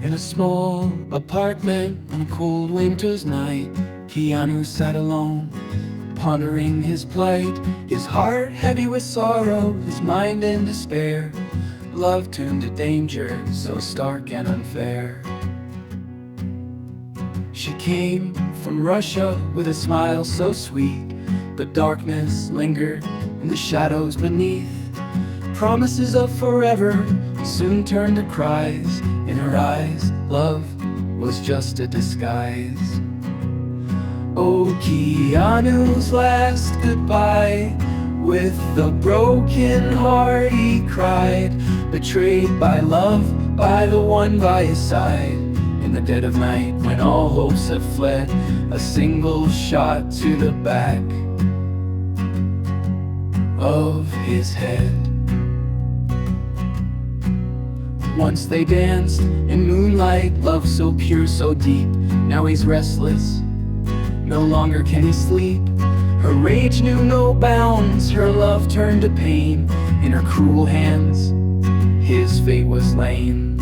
In a small apartment on a cold winter's night, Keanu sat alone, pondering his plight. His heart heavy with sorrow, his mind in despair. Love turned to danger, so stark and unfair. She came from Russia with a smile so sweet, but darkness lingered in the shadows beneath. Promises of forever soon turned to cries. In her eyes, love was just a disguise. Oh, Keanu's last goodbye. With a broken heart he cried, betrayed by love, by the one by his side. In the dead of night, when all hopes have fled, a single shot to the back of his head. Once they danced in moonlight, love so pure, so deep. Now he's restless, no longer can he sleep. Her rage knew no bounds, her love turned to pain. In her cruel hands, his fate was lain.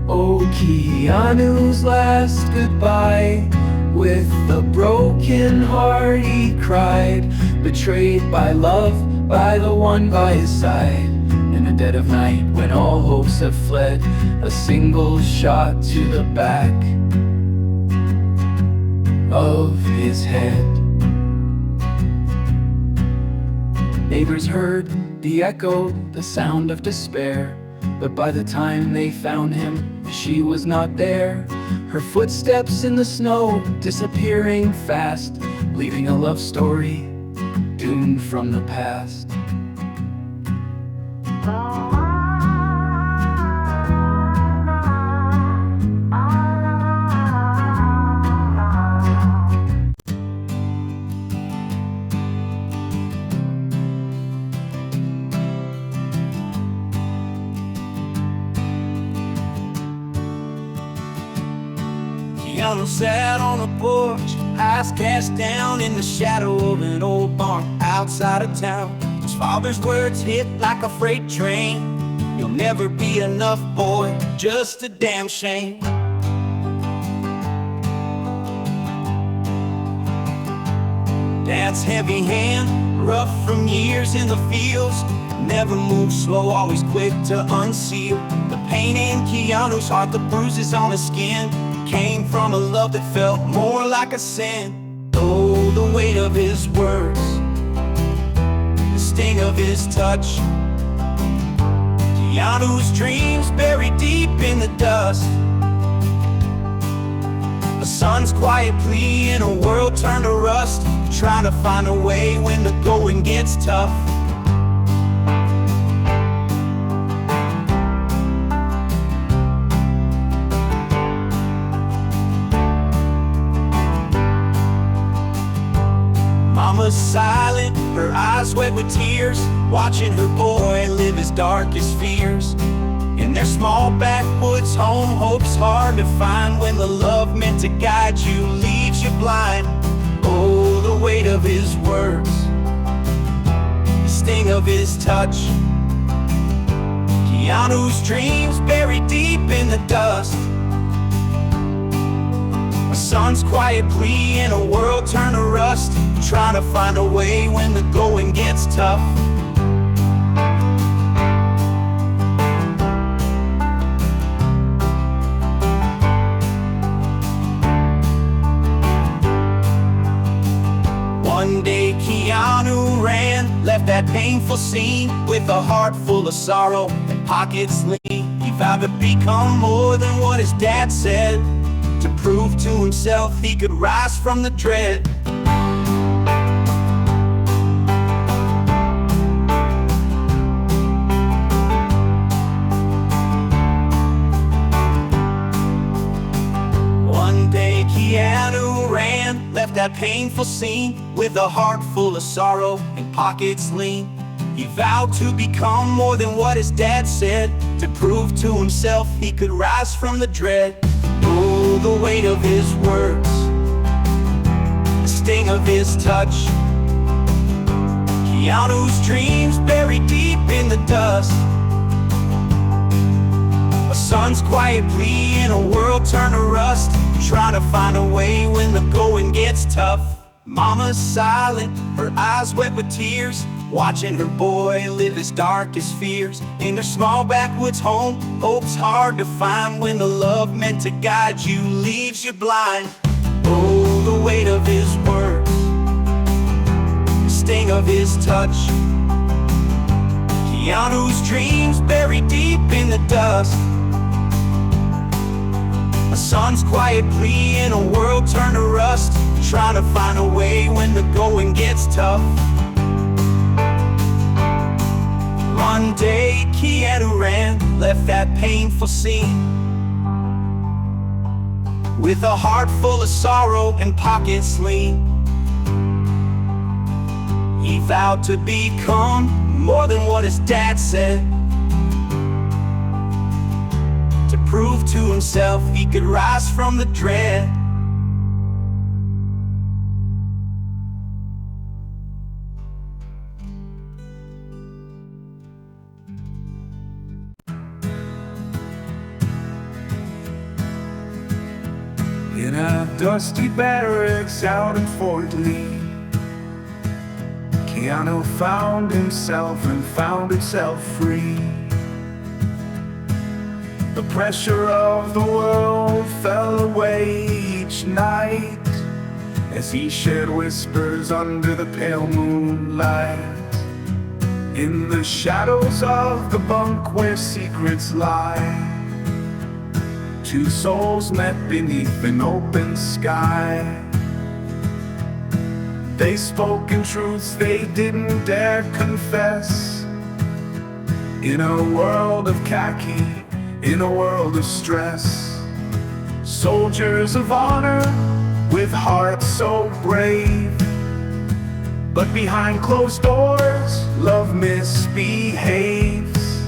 Oh, Keanu's last goodbye. With a broken heart he cried, betrayed by love, by the one by his side. In the dead of night, when all hopes have fled, a single shot to the back of his head. Neighbors heard the echo, the sound of despair. But by the time they found him, she was not there. Her footsteps in the snow, disappearing fast, leaving a love story doomed from the past. Keanu sat on a porch, eyes cast down in the shadow of an old barn outside of town. His father's words hit like a freight train. You'll never be enough, boy, just a damn shame. Dad's heavy hand, rough from years in the fields, never moved slow, always quick to unseal. The pain in Keanu's heart, the bruises on his skin, came from a love that felt more like a sin. Oh, the weight of his words, the sting of his touch. Keanu's dreams buried deep in the dust. A son's quiet plea in a world turned to rust, trying to find a way when the going gets tough. Mama's silent, her eyes wet with tears, watching her boy live his darkest fears. In their small backwoods home, hope's hard to find when the love meant to guide you leaves you blind. Oh, the weight of his words, the sting of his touch. Keanu's dreams buried deep in the dust. A son's quiet plea in a world turned to rust, trying to find a way when the going gets tough. One day Keanu ran, left that painful scene with a heart full of sorrow and pockets lean. He vowed to become more than what his dad said, to prove to himself he could rise from the dread. One day Keanu ran, left that painful scene with a heart full of sorrow and pockets lean. He vowed to become more than what his dad said, to prove to himself he could rise from the dread. Oh, the weight of his words, the sting of his touch. Keanu's dreams buried deep in the dust. A son's quiet plea in a world turned to rust, trying to find a way when the going gets tough. Mama's silent, her eyes wet with tears, watching her boy live his darkest fears. In their small backwoods home, hope's hard to find when the love meant to guide you leaves you blind. Oh, the weight of his words, the sting of his touch, Keanu's dreams buried deep in the dust. A son's quiet plea in a world turned to rust, trying to find a way when the going gets tough. One day Keanu ran, left that painful scene with a heart full of sorrow and pockets lean. He vowed to become more than what his dad said, to prove to himself he could rise from the dread. In a dusty barracks out in Fort Lee, Keanu found himself and found himself free. The pressure of the world fell away each night as he shared whispers under the pale moonlight. In the shadows of the bunk where secrets lie, two souls met beneath an open sky. They spoke in truths they didn't dare confess. In a world of khaki, in a world of stress, soldiers of honor with hearts so brave. But behind closed doors, love misbehaves.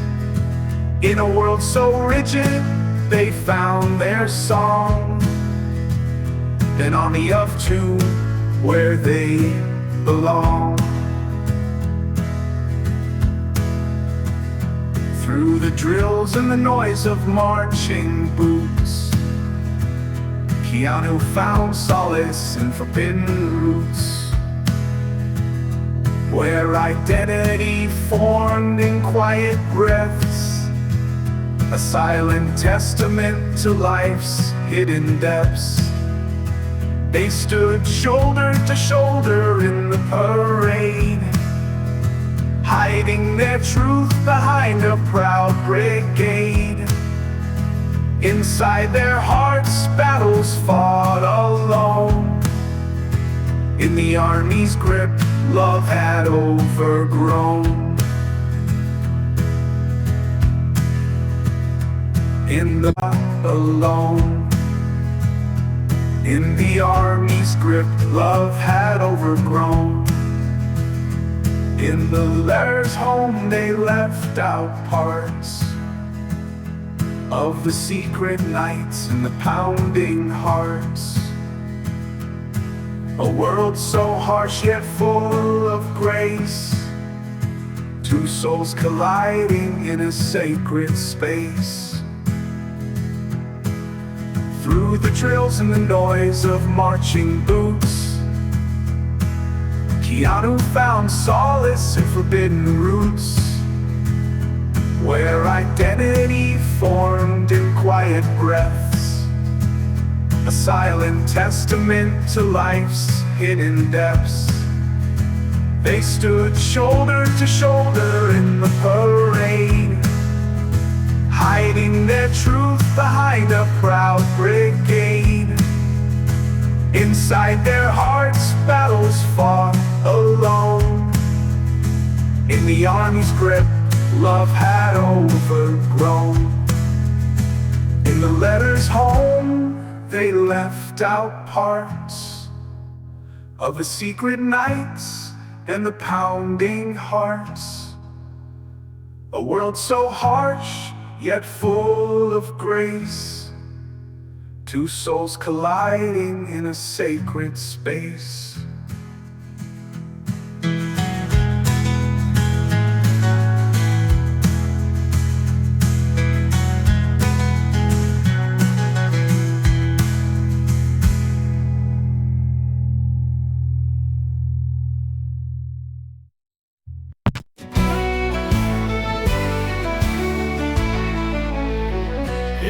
In a world so rigid, they found their song. Then on the up to where they belong. Through the drills and the noise of marching boots, Keanu found solace in forbidden roots, where identity formed in quiet breaths, a silent testament to life's hidden depths. They stood shoulder to shoulder in the parade, hiding their truth behind a proud brigade. Inside their hearts, battles fought alone. In the army's grip, love had overgrown. In the alone. In the army's grip, love had overgrown. In the letters home, they left out parts of the secret nights and the pounding hearts. A world so harsh yet full of grace, two souls colliding in a sacred space. Through the drills and the noise of marching boots, Keanu found solace in forbidden roots, where identity formed in quiet breaths, a silent testament to life's hidden depths. They stood shoulder to shoulder in the parade, hiding their truth behind a proud brigade. Inside their hearts, battles fought alone. In the army's grip, love had overgrown. In the letters home, they left out parts of the secret nights and the pounding hearts. A world so harsh, yet full of grace, two souls colliding in a sacred space.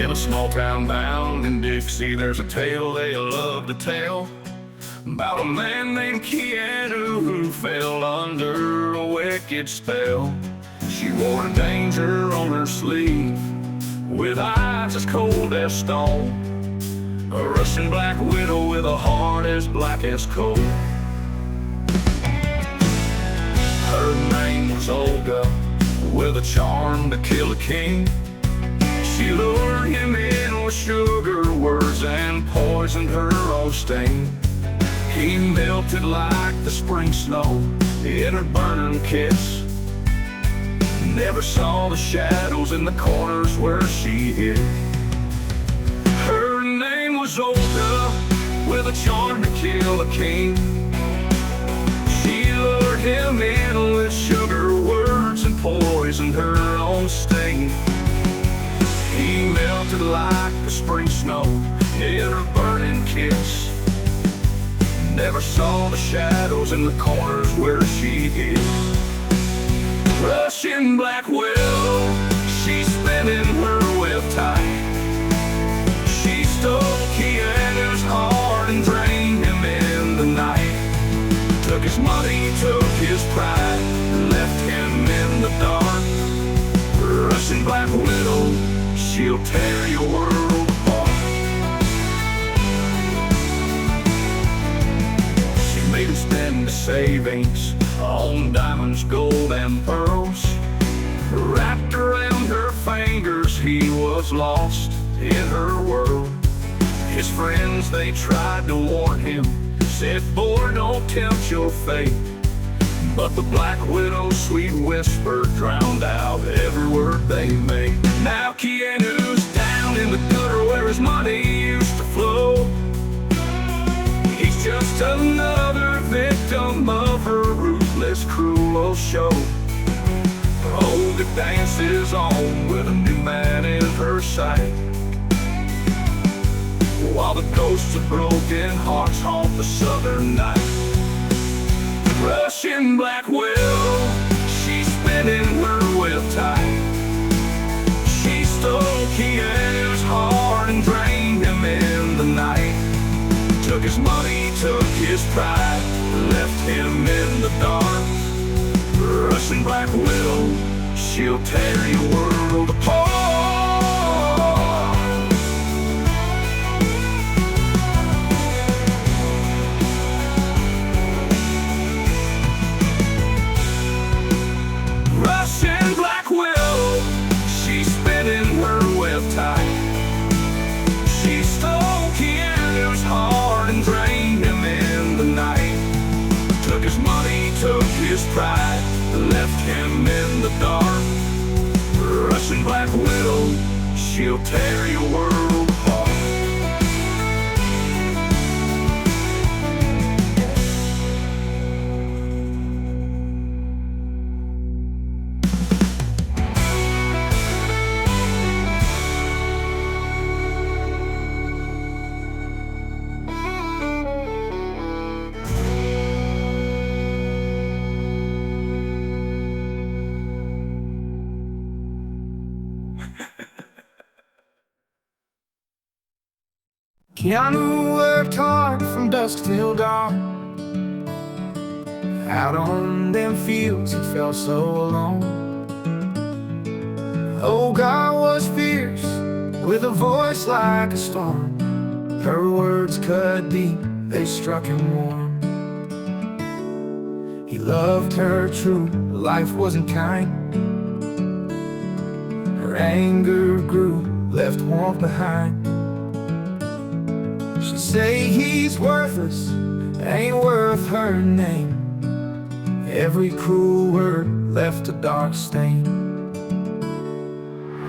In a small town down in Dixie, there's a tale they love to tell about a man named Keanu who fell under a wicked spell. She wore danger on her sleeve, with eyes as cold as stone, a Russian black widow with a heart as black as coal. Her name was Olga, with a charm to kill a king. She lured him in with sugar words and poisoned her own sting. He melted like the spring snow in her burning kiss. Never saw the shadows in the corners where she hid. Her name was Olga, with a charm to kill a king. She lured him in with sugar words and poisoned her own sting. He melted like the spring snow in her burning kiss. Never saw the shadows in the corners where she hid. Russian black widow, she's spinning her web tight. She stole Keanu's heart and drained him in the night. Took his money, took his pride, and left him in the dark. Russian black widow, she'll tear your world apart. She made him spend his savings on diamonds, gold, and pearls. Wrapped around her fingers, he was lost in her world. His friends, they tried to warn him, said, boy, don't tempt your fate. But the black widow's sweet whisper drowned out every word they made. Now Keanu's down in the gutter where his money used to flow. He's just another victim of her ruthless, cruel show. Olga dances on with a new man in her sight, while the ghosts of broken hearts haunt the southern night. Russian black widow, she's spinning her web tight. She stole Keanu's heart and drained him in the night. Took his money, took his pride, left him in the dark. Russian black widow, she'll tear your world apart. Russian black widow, she's spinning her web tight. She stole Keanu's heart and drained him in the night. Took his money, took his pride, left him in the dark. Russian black widow, she'll tear your world apart. Keanu worked hard from dusk till dawn. Out on them fields he felt so alone. Oh, God was fierce, with a voice like a storm. Her words cut deep, they struck him warm. He loved her true, life wasn't kind. Her anger grew, left warmth behind. She'd say he's worthless, ain't worth her name. Every cruel word left a dark stain.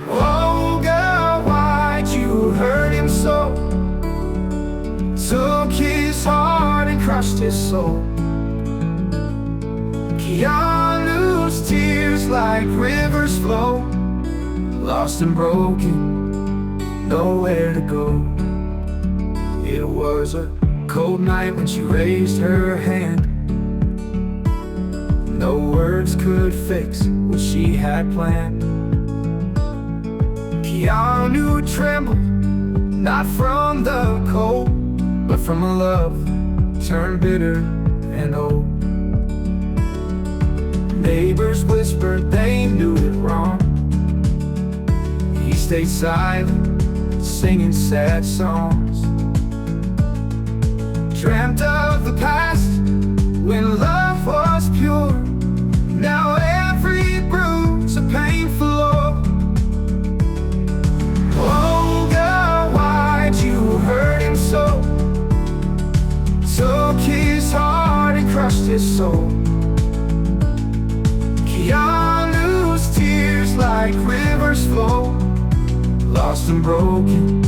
Oh God, why'd you hurt him so? Took his heart and crushed his soul. Keanu's tears like rivers flow, lost and broken, nowhere to go. It was a cold night when she raised her hand. No words could fix what she had planned. Keanu trembled, not from the cold, but from a love turned bitter and old. Neighbors whispered they knew it wrong. He stayed silent, singing sad songs. Dreamt of the past when love was pure. Now every bruise a painful lore. Oh God, why'd you hurt him so? Took his heart and crushed his soul. Keanu's tears like rivers flow, lost and broken,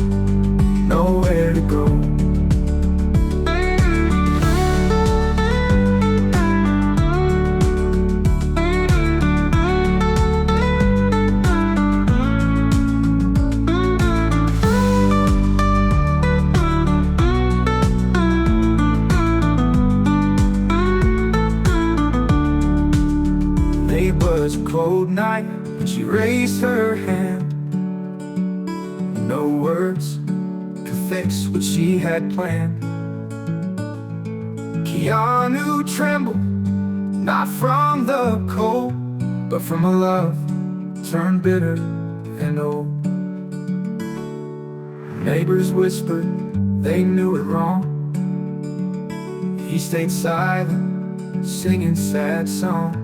nowhere to go. It was a cold night when she raised her hand. No words could fix what she had planned. Keanu trembled, not from the cold, but from a love turned bitter and old. Neighbors whispered they knew it wrong. He stayed silent, singing sad songs.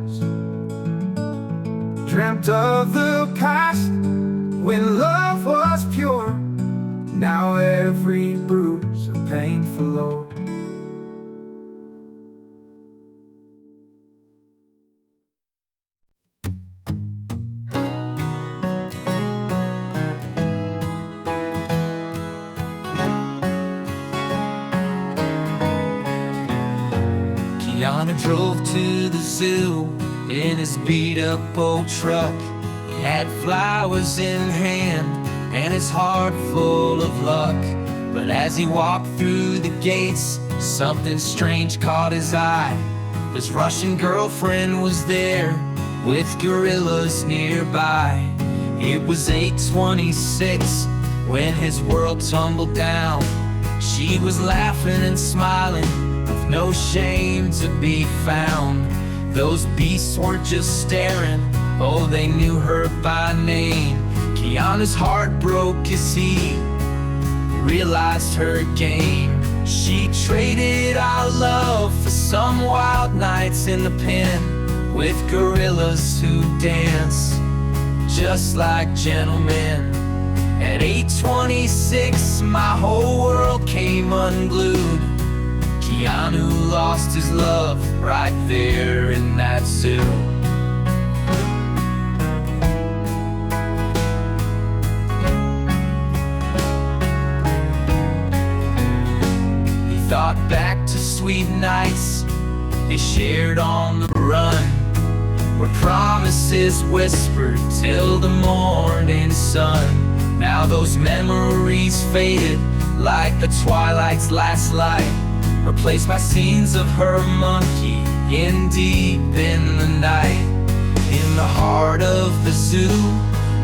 Dreamt of the past when love was pure. Now every bruise a painful load. Keanu drove to the zoo in his beat-up old truck. He had flowers in hand and his heart full of luck. But as he walked through the gates, something strange caught his eye. His Russian girlfriend was there with gorillas nearby. It was 8:26 when his world tumbled down. She was laughing and smiling with no shame to be found. Those beasts weren't just staring, oh, they knew her by name. Keanu's heart broke as he realized her game. She traded our love for some wild nights in the pen with gorillas who dance just like gentlemen. At 8:26, my whole world came unglued. Keanu lost his love right there in that zoo. He thought back to sweet nights they shared on the run, where promises whispered till the morning sun. Now those memories faded like the twilight's last light, replaced by scenes of her monkey in deep in the night. In the heart of the zoo,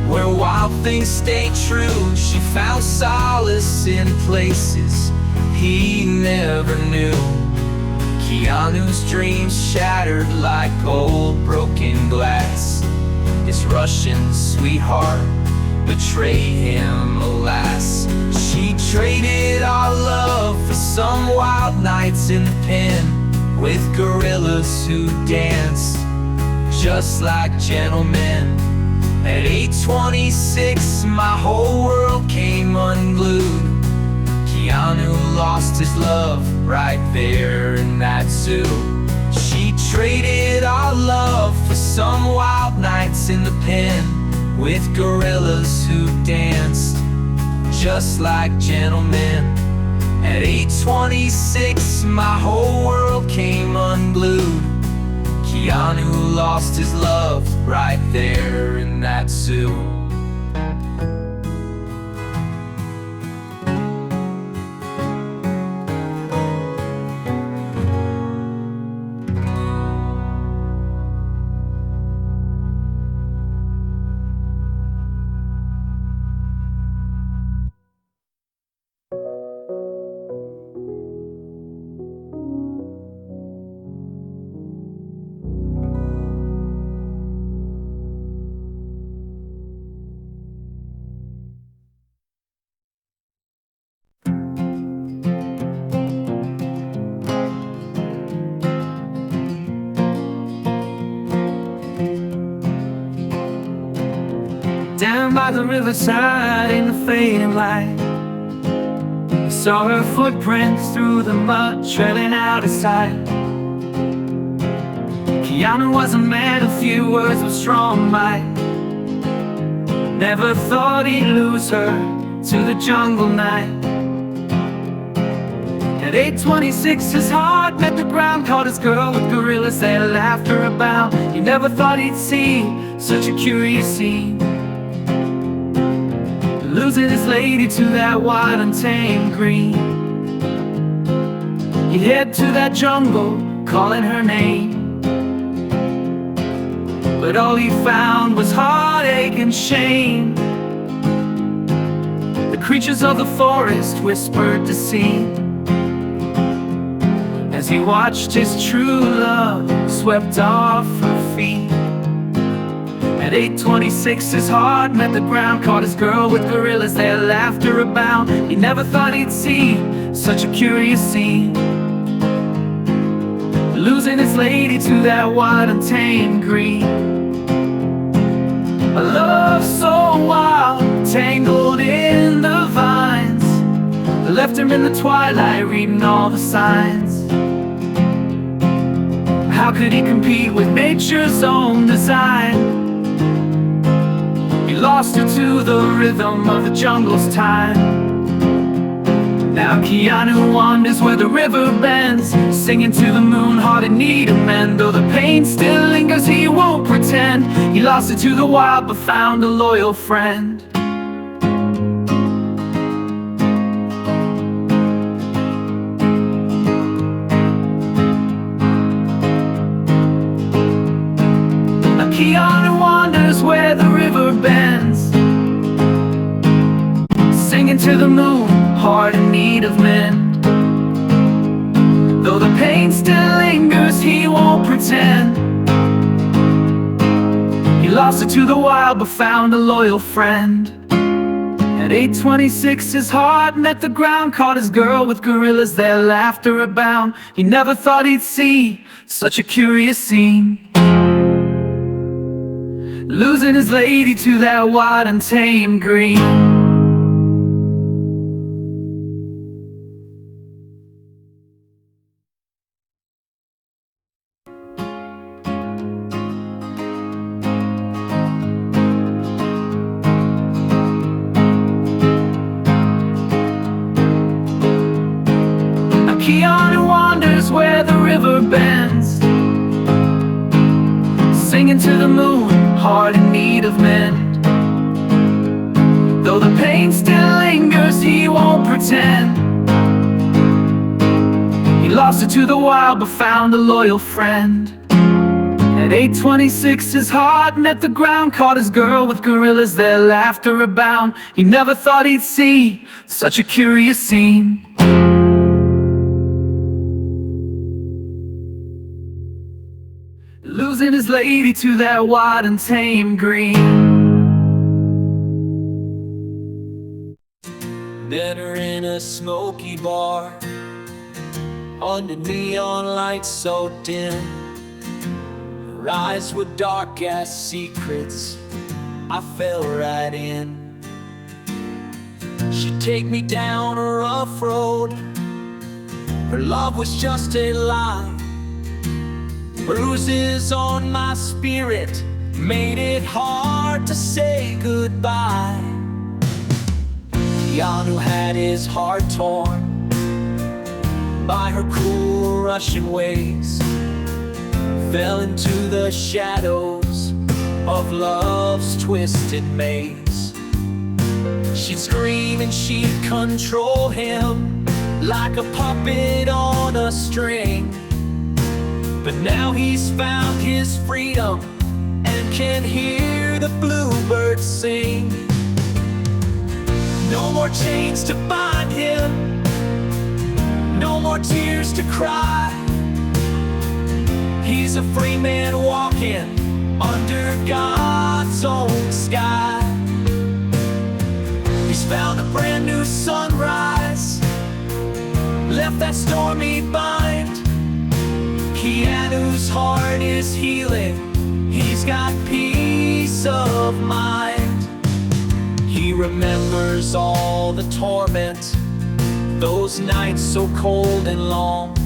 where wild things stay true, she found solace in places he never knew. Keanu's dreams shattered like old broken glass. His Russian sweetheart betrayed him, alas. She traded our love for some wild nights in the pen with gorillas who danced just like gentlemen. At 8:26, my whole world came unglued. Keanu lost his love right there in that zoo. She traded our love for some wild nights in the pen with gorillas who danced just like gentlemen. At 8:26, my whole world came unglued. Keanu lost his love right there in that zoo. down by the riverside in the fading light. I saw her footprints through the mud, trailing out of sight. Keanu was a man of few words with strong might. Never thought he'd lose her to the jungle night. At 8:26 his heart met the ground, caught his girl with gorillas, their laughter abound. He never thought he'd see such a curious scene, losing his lady to that wild untamed green. He'd head to that jungle, calling her name, but all he found was heartache and shame. The creatures of the forest whispered deceit as he watched his true love swept off her feet. At 8:26 his heart met the ground, caught his girl with gorillas, their laughter abound. He never thought he'd see such a curious scene, losing his lady to that wild untamed green. A love so wild, tangled in the vines, left him in the twilight reading all the signs. How could he compete with nature's own design? He lost her to the rhythm of the jungle's time. Now Keanu wanders where the river bends, singing to the moon, heart in need of mend. Though the pain still lingers, he won't pretend. He lost it to the wild, but found a loyal friend. Keanu wanders where the river bends, singing to the moon, heart in need of mend. Though the pain still lingers, he won't pretend. He lost it to the wild, but found a loyal friend. At 8:26 his heart met the ground, caught his girl with gorillas, their laughter abound. He never thought he'd see such a curious scene, losing his lady to that wild untamed green. Keanu wanders where the river bends, singing to the moon, heart in need of mend. Though the pain still lingers, he won't pretend. He lost it to the wild, but found a loyal friend. At 8:26 his heart met the ground, caught his girl with gorillas, their laughter abound. He never thought he'd see such a curious scene, losing his lady to that wild untamed green. Dinner in a smoky bar, under neon lights so dim. Her eyes were dark as secrets, I fell right in. She'd take me down a rough road, her love was just a lie. Bruises on my spirit made it hard to say goodbye. Keanu had his heart torn by her cool Russian ways, fell into the shadows of love's twisted maze. She'd scream and she'd control him like a puppet on a string. But now he's found his freedom and can hear the bluebirds sing. No more chains to bind him, no more tears to cry. He's a free man walking under God's own sky. He's found a brand new sunrise, left that stormy bind. Keanu's heart is healing, he's got peace of mind. remembers all the torment, those nights so cold and long,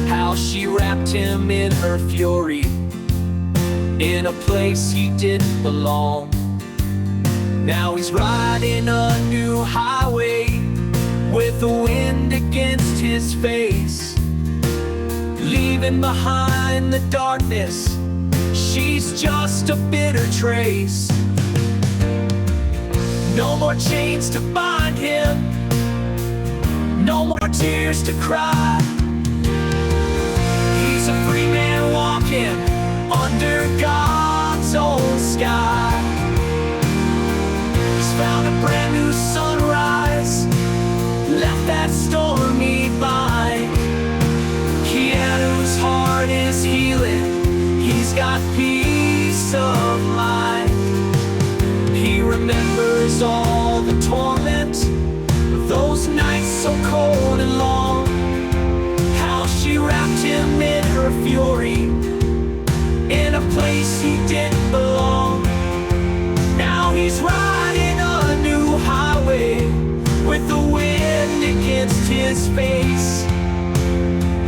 how she wrapped him in her fury, in a place he didn't belong. Now he's riding a new highway with the wind against his face, leaving behind the darkness. She's just a bitter trace. No more chains to bind him, no more tears to cry. He's a free man walking under God's own sky. He's found a brand new sunrise, left that stormy bind. Keanu's heart is healing, he's got peace of mind. He remembers all the torment, those nights so cold and long, how she wrapped him in her fury, in a place he didn't belong. Now he's riding a new highway with the wind against his face,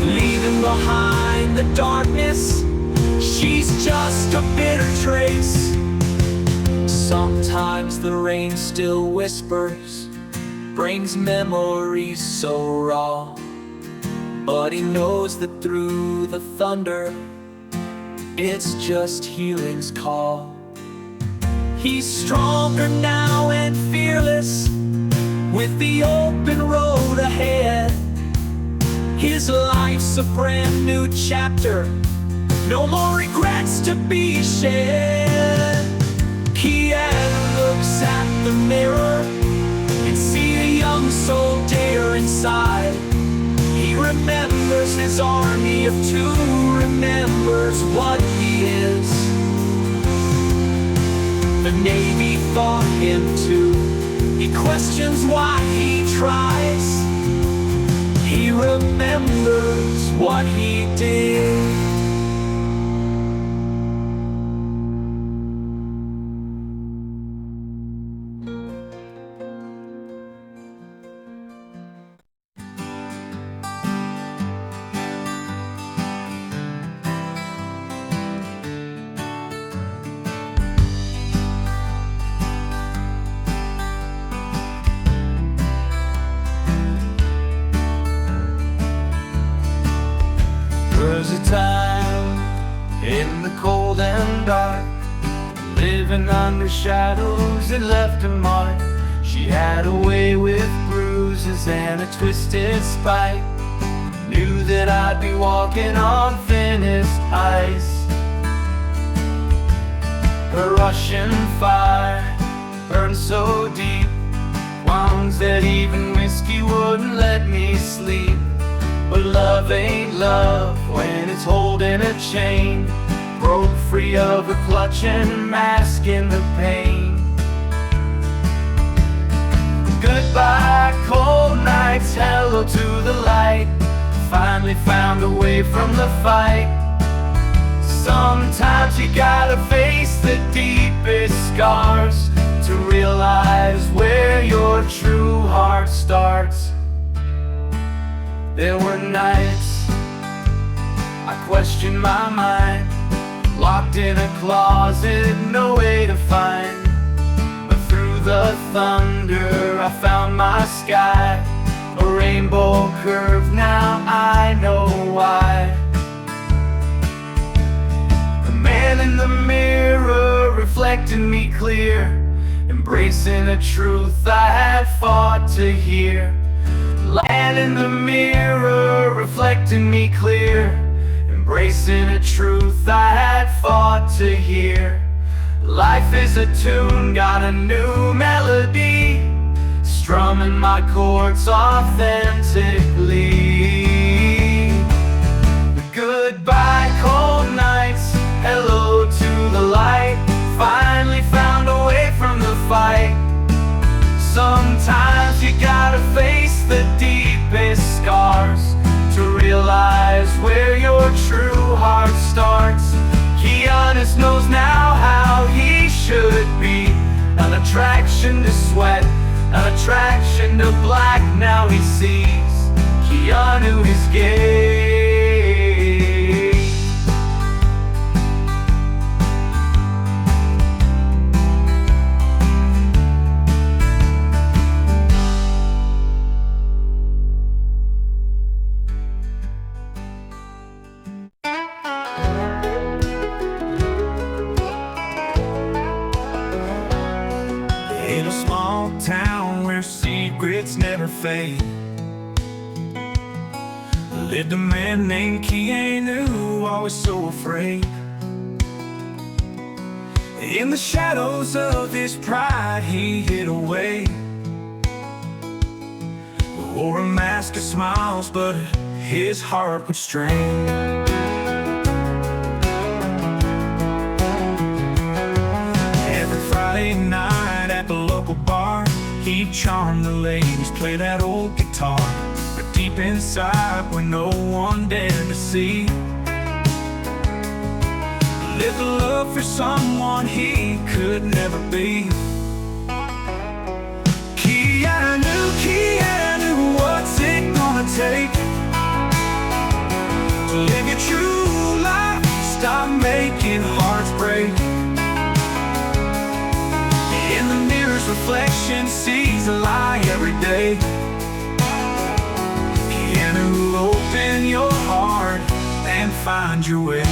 leaving behind the darkness. She's just a bitter trace. Sometimes the rain still whispers, brings memories so raw, but he knows that through the thunder, it's just healing's call. He's stronger now and fearless, with the open road ahead. His life's a brand new chapter, no more regrets to be shed. Keanu looks at the mirror and see a young soul dare inside. He remembers his army of two, remembers what he is. The Navy thought him too, he questions why he tries. He remembers what he did. Was a time in the cold and dark, living under shadows that left a mark. She had a way with bruises and a twisted spite, knew that I'd be walking on thinnest ice. Her Russian fire burned so deep, wounds that even whiskey wouldn't let me sleep. But love ain't love when it's holding a chain, broke free of her clutching, masking the pain. Goodbye cold nights, hello to the light, finally found a way from the fight. Sometimes you gotta face the deepest scars to realize where your true heart starts. There were nights I questioned my mind, locked in a closet, no way to find. But through the thunder I found my sky, a rainbow curve, now I know why. The man in the mirror reflected me clear, embracing a truth I had fought to hear. Man in the mirror reflecting me clear, embracing a truth I had fought to hear. Life is a tune, got a new melody, strumming my chords authentically. Goodbye cold nights, hello to the light, finally found a way from the fight. Sometimes you gotta face the deepest scars to realize where your true heart starts. Keanu knows now how he should be, an attraction to turned to black, now he sees Keanu is gay. In a small town where secrets never fade, lived a man named Keanu, always so afraid. In the shadows of his pride he hid away, wore a mask of smiles but his heart would strain. Every Friday night at the local bar, he'd charm the ladies, play that old guitar. But deep inside, where no one dared to see, lived a love for someone he could never be. Keanu, what's it gonna take to live your true life? Stop making hearts break. In the mirror's reflection sees a lie every day. Keanu, open your heart and find your way.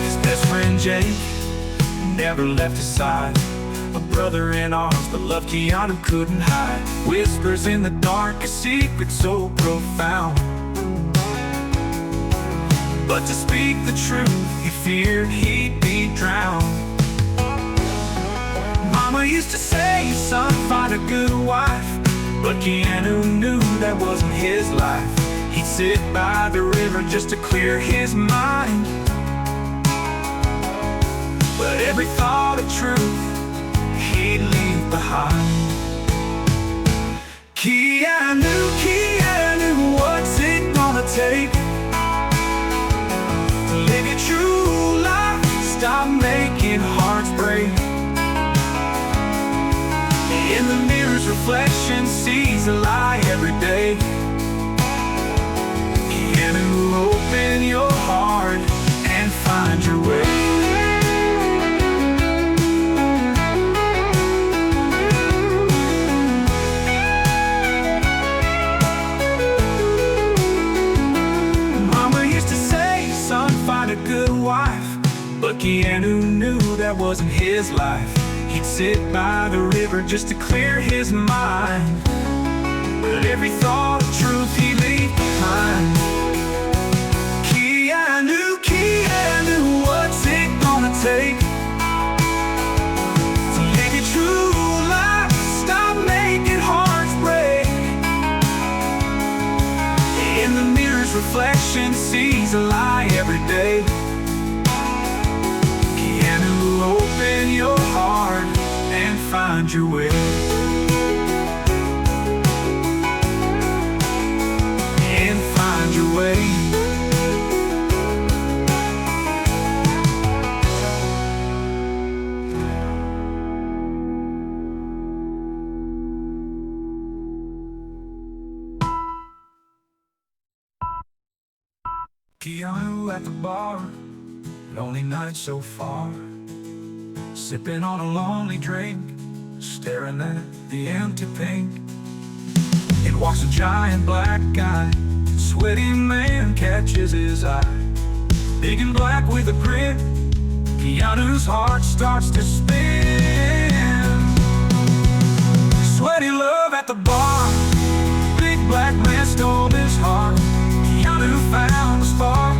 His best friend Jake never left his side, a brother in arms, but love Keanu couldn't hide. Whispers in the dark, a secret so profound, but to speak the truth, he feared he'd be drowned. Mama used to say, son, find a good wife, but Keanu knew that wasn't his life. He'd sit by the river just to clear his mind, but every thought of truth he'd leave behind. Keanu, what's it gonna take to live your true life? Stop making hearts break. In the mirror's reflection sees a lie every day. Keanu, open your heart and find your way. A good wife, but Keanu knew that wasn't his life. He'd sit by the river just to clear his mind, but every thought of truth he'd leave behind. Keanu, what's it gonna take to live your true life? Stop making hearts break. In the mirror's reflection sees a lie every day. Keanu, open your heart and find your way. And find your way. Keanu at the bar, lonely night so far, sipping on a lonely drink, staring at the empty pink. In walks a giant black guy, sweaty man catches his eye, big and black with a grin. Keanu's heart starts to spin. Sweaty love at the bar, big black man stole his heart. Keanu found a spark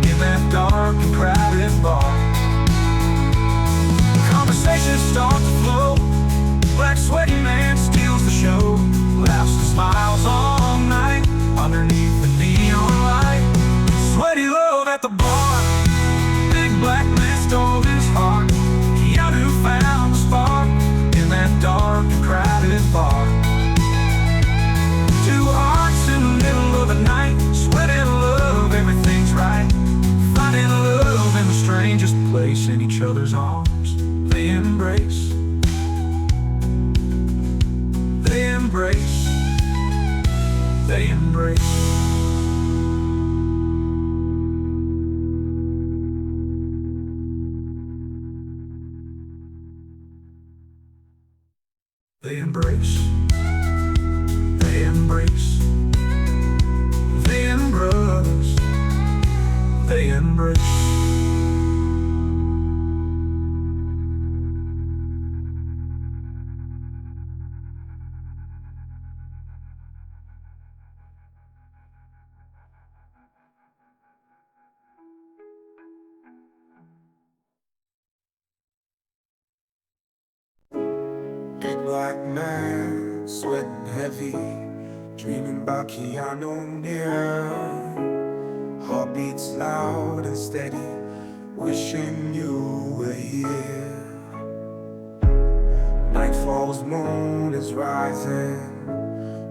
in that dark and crowded bar. Conversations start to flow, black sweaty man steals the show, laughs and smiles all night underneath the neon light. Sweaty love at the bar, big black man stole his heart. Keanu found a spark in that dark and crowded bar. Two hearts in the middle of the night, sweating love, everything's right. Finding love in the strangest place, in each other's arms they embrace. embrace, they embrace. They embrace, they embrace, they embrace, they embrace. Big black man, sweating heavy, dreaming about Keanu near. Heart beats loud and steady, wishing you were here. Night falls, moon is rising,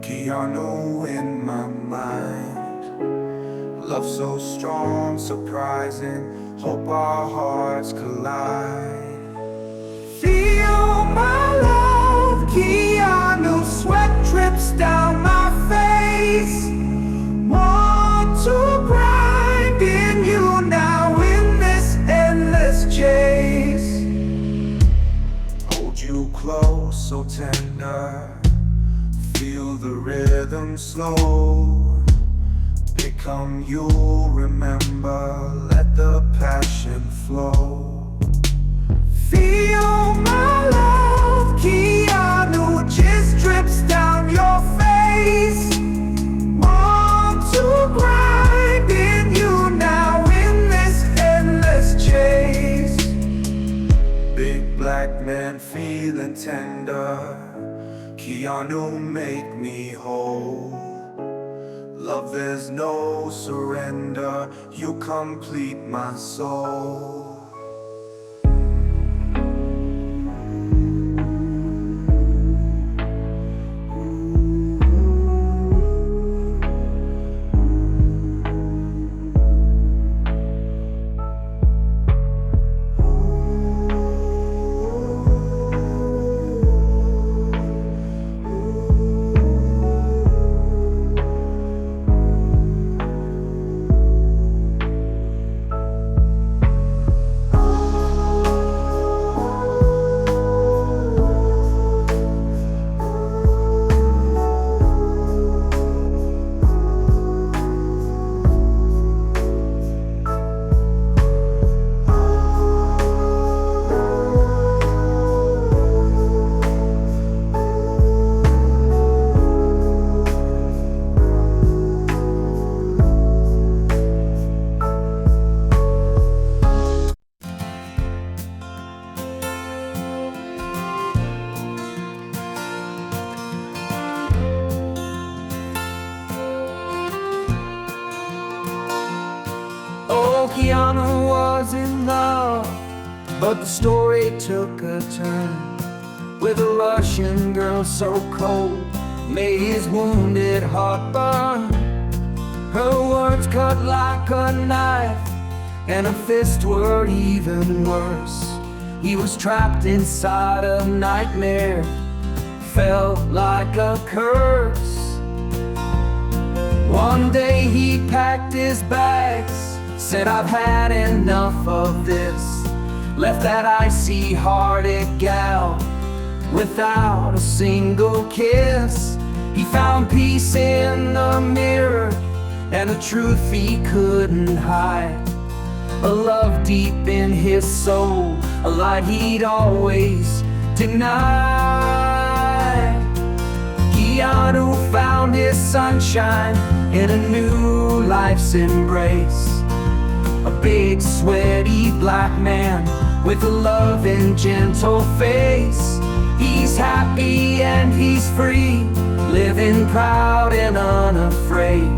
Keanu in my mind. Love so strong, surprising, hope our hearts collide. Feel my love, Keanu, sweat drips down my face. Want to grind in you now in this endless chase. Hold you close, so tender, feel the rhythm slow. Become you, remember, let the passion flow. Feel my love, Keanu, just drips down your face. Want to grind in you now in this endless chase. Big black man feeling tender, Keanu make me whole. Love, there's no surrender, you complete my soul. Keanu was in love, but the story took a turn with a Russian girl so cold, made his wounded heart burn. Her words cut like a knife, and her fists were even worse. He was trapped inside a nightmare, felt like a curse. One day he packed his bags, said I've had enough of this. Left that icy-hearted gal without a single kiss. He found peace in the mirror and a truth he couldn't hide. A love deep in his soul, a light he'd always denied. Keanu found his sunshine in a new life's embrace. A big, sweaty black man with a loving, gentle face. He's happy and he's free, living proud and unafraid.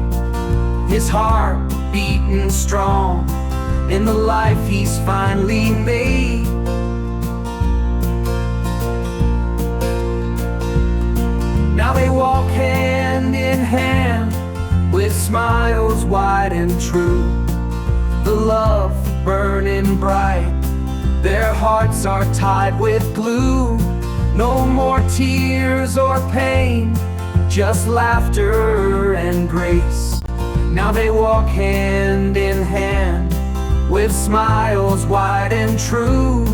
His heart beating strong in the life he's finally made. Now they walk hand in hand with smiles wide and true. The love burning bright, their hearts are tied with glue. No more tears or pain, just laughter and grace. Now they walk hand in hand, with smiles wide and true.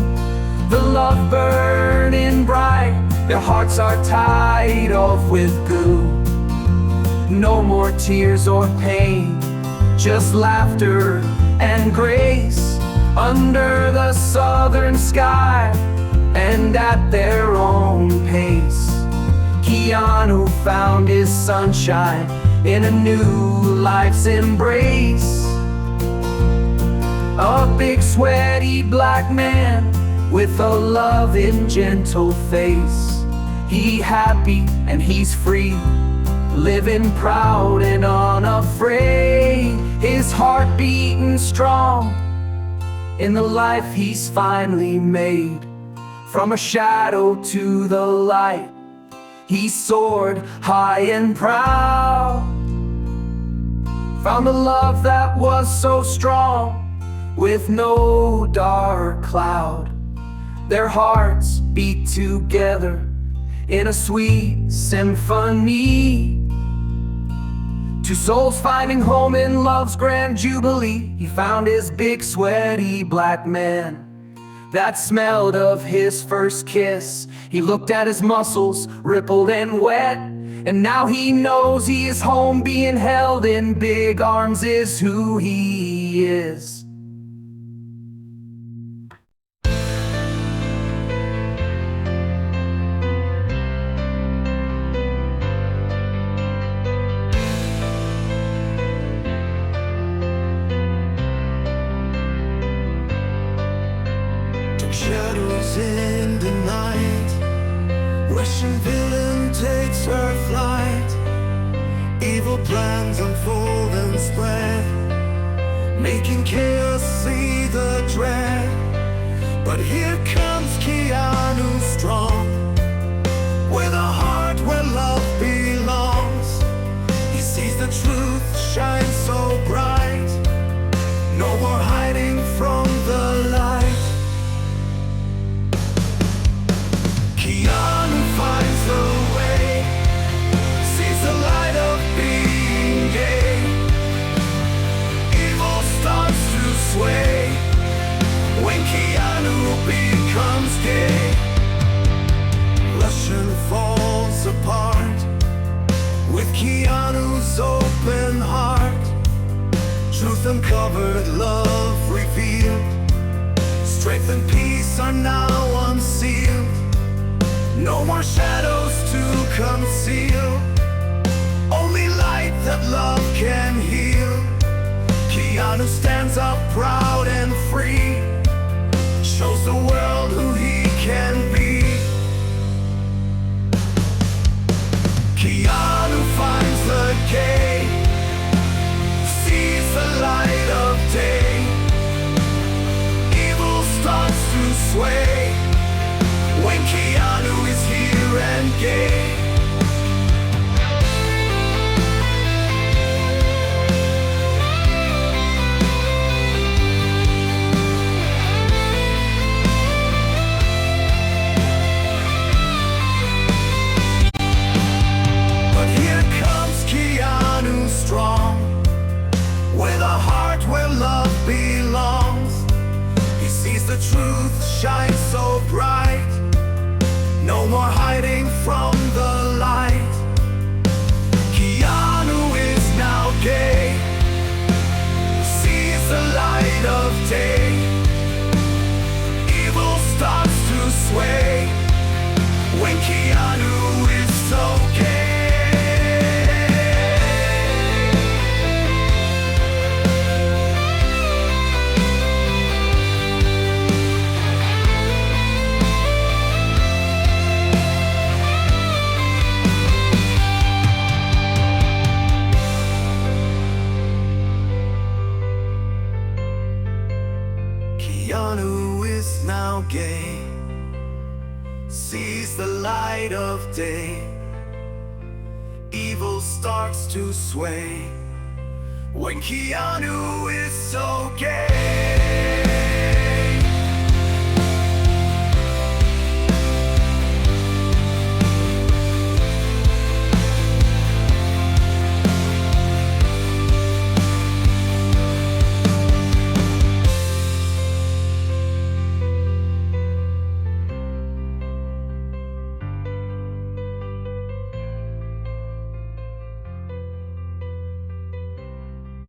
The love burning bright, their hearts are tied off with goo. No more tears or pain, just laughter and grace. Under the southern sky, and at their own pace. Keanu found his sunshine in a new life's embrace. A big sweaty black man with a loving gentle face. He happy and he's free, living proud and unafraid. His heart beating strong in the life he's finally made. From a shadow to the light, he soared high and proud. Found a love that was so strong, with no dark cloud. Their hearts beat together in a sweet symphony. Two souls finding home in love's grand jubilee. He found his big sweaty black man that smelled of his first kiss. He looked at his muscles, rippled and wet, and now he knows he is home. Being held in big arms is who he is. Shadows in the night, Russian villain takes her flight. Evil plans unfold and spread, making chaos see the dread. But here comes Keanu strong, with a heart where love belongs. He sees the truth shine so bright, no more hiding from the light. Keanu finds the way, sees the light of being gay. Evil starts to sway when Keanu becomes gay. Russian falls apart with Keanu's open heart. Truth uncovered, love revealed. Strength and peace are now unsealed. No more shadows to conceal, only light that love can heal. Keanu stands up proud and free, shows the world who he can be. Keanu finds the gate, sees the light of day. Evil starts to sway when Keanu is here and gay. But here comes Keanu strong, with a heart where love belongs. He sees the truth shine so bright, no more hiding from the light. Keanu is now gay, sees the light of day. Evil starts to sway when Keanu is so gay. Keanu is now gay, sees the light of day. Evil starts to sway when Keanu is so gay.